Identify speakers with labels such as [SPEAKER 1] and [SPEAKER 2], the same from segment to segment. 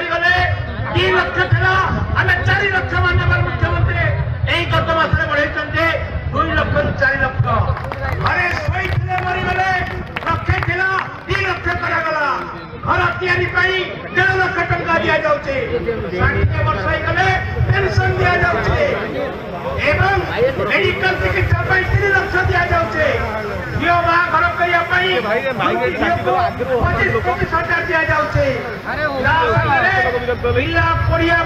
[SPEAKER 1] मरीगले 3 लाख था आम 4 लाख माननीय मुख्यमंत्री यही गत मासरे बढ़े 2 लाख 4 लाख घरे शोई मरीगले लक्षे था 2 लाख करागला घर तैयारी 1.5 लाख टंका दि जाऊे 60 वर्ष होगले पेंशन दि जाऊे एवं मेडिकल चिकित्सा 3 लाख दि जाऊे झील बाहर दि जाऊे पिला पढ़िया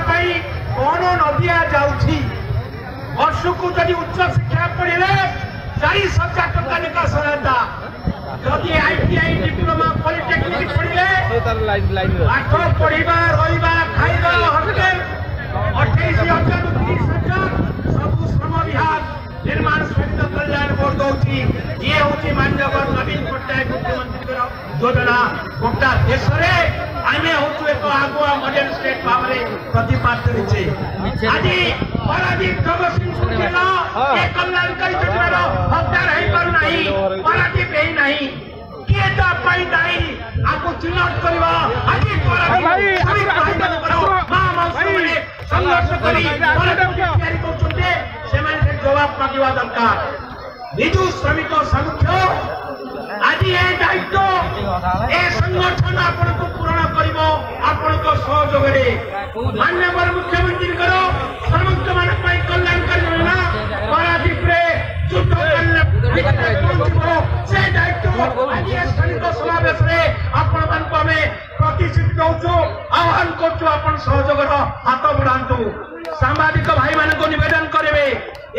[SPEAKER 1] कौन न दि जाऊँगी वर्ष को जब उच्च शिक्षा पढ़े 40,000 टंका लेखा सहायता जदि ITI डिप्लोमा पॉलिटेक्निक पढ़े पाठ पढ़ा रहा खाइबा होटेल 28,000 30,000 सब श्रम विभाग निर्माण श्रमिक कल्याण बोर्ड दौची ये हूँ माननीय नवीन पट्टनायक मुख्यमंत्री योजना गोटा देश में आम हूँ एक आगुआ मॉडल स्टेट भाव में प्रतिपादित आज पारादीप जगतसिंहपुर जिला कल्याणकारी योजनार हकदार हो पारना पारादीप ही नहीं किए दायी आपको चिन्हट करवा आज संघर्ष कर जवाब मांगा दरकार विजु श्रमिक सामुख्य आज ये दायित्व ए संगठन आपण को पूर्ण करिवो आपण को सहयोग रे माननीय मुख्यमंत्री करो श्रमिक मान पई कल्याणकारी योजना पारादीप रे जुट से दायित्व आज ये श्रमिक समावेश रे आपण मान को हमें प्रतिष्ठित दउछु आह्वान करछु आपण सहयोग रो हाथ बढ़ांतु सांबादिक भाई मान को निवेदन करेबे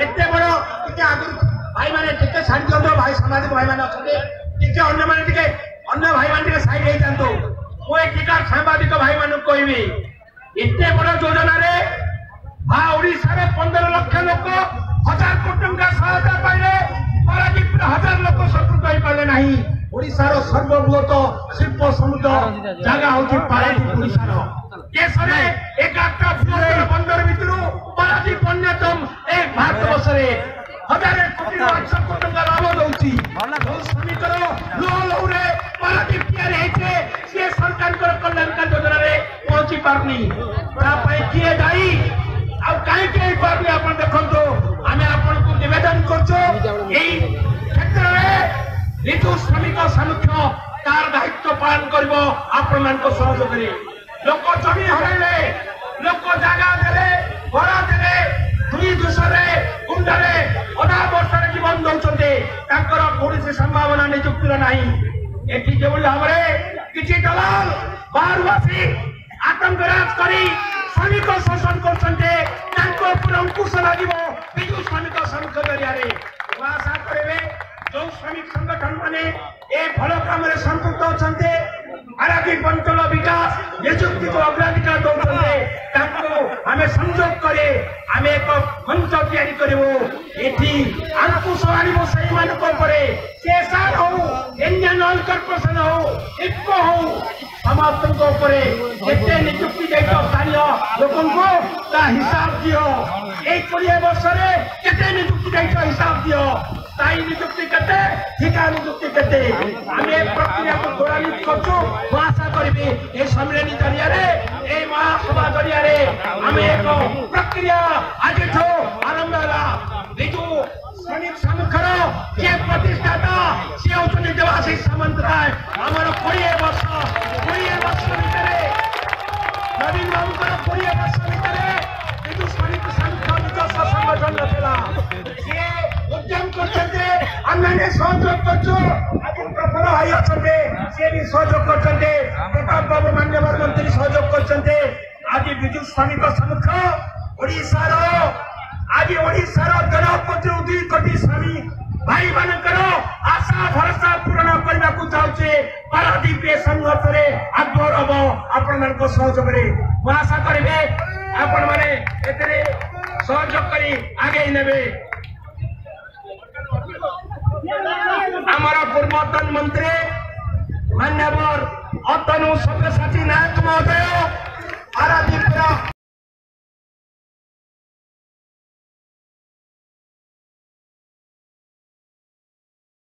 [SPEAKER 1] एते बड़ टिके आगु भाई माने टिके शांति भाई सांबादिक भाई मान अछते टिके अन्य माने टिके अन्य भाई मान टिके साइड हे जानतो कोई टिका सांबादिक भाई मान कहबी एते बड़ योजना रे भा ओडिसा रे 15 लाख लोक 1000 कोटी टंका सहायता पाइले पारादीप रे 1000 लोक संतुष्ट होई पाले नाही ओडिसा रो सर्वबृहत शिल्प समुद्र जगह होची पारादीप ओडिसा रो देश रे 11 बंदर भितरु पारादीप अन्यतम एक भारतवर्ष रे 1000 कोटी 800 कोटी टंका लाभ दउची श्रमिक लो रे पारादीप तैयारी हेचे से सरकार कर कल्याणकारी योजना रे पहुंची पारनी तापई किए दाई आ काहे के पारनी आपण देखंतो आमे आपण को निवेदन करछो एई क्षेत्र रे ऋतु श्रमिक सामुख्य तार दायित्व पालन करबो आपण मान को सहयोग करे लोक जमी हराइले लोक जागा देले घरा देले दुई दुसरे गुंडारे अधा वर्षर जीवन दौरान तांकर कौन संभावना निजुक्तिर नहीं एटी जो भाव किसी दलाल बाहर आसी आतंकराज करी श्रमिक शोषण कर अंकुश लगे विजु श्रमिक सामुख्य जरिया आशा करे जो श्रमिक संगठन मैंने ए भल काम संपुक्त अच्छा आराधिक अंचल विकास निजुक्ति को अग्राधिकार दौरान आम संयोग करे आम एक मंच तैयारी करूँ ये अंकुश आनब से केसार हो इंडियन ऑयल कॉर्पोरेशन हो इफ्को हो समस्त जिते निजुक्ति स्थानीय लोकों हिसाब दियो 20 वर्ष के निजुक्ति हिसाब दियो स्थायी निजुक्ति के ठिका निजुक्ति के आम प्रक्रिया को त्वरान्वित कर आशा करी ए सम्मेलन जरिया महासभा जरिया आम एक प्रक्रिया आज आरंभ है विजु श्रमिक सामुख्यर जे प्रतिष्ठाता सी होती देवाशीष सामंतराय आमर 20 वर्ष भितर नवीन बाबू 20 वर्ष भितर विजु श्रमिक सामुख्य निजस्व संगठन नथिला सी उद्यम करछन्ते अन्य सहयोग करछो आज प्रफुल्ल भाई अछन्ते सी भी सहयोग करछन्ते प्रताप बाबू माननीय मंत्री सहयोग करछन्ते आज विजु श्रमिक सामुख्य ओडिसा रो आज ओडिशार 1.2 कोटी श्रमिक भाई मानकर आशा भरोसा पूर्ण करने को चाहूचे पारादीप संघर्ष रे आगौरव आपण मान को सहयोग रे आशा करेंगे आपण माने एतरे सहयोग करी आगे नेबे हमारा पूर्वतन मंत्री मान्यवर अतनु सब्यसाची नायक महोदय पारादीप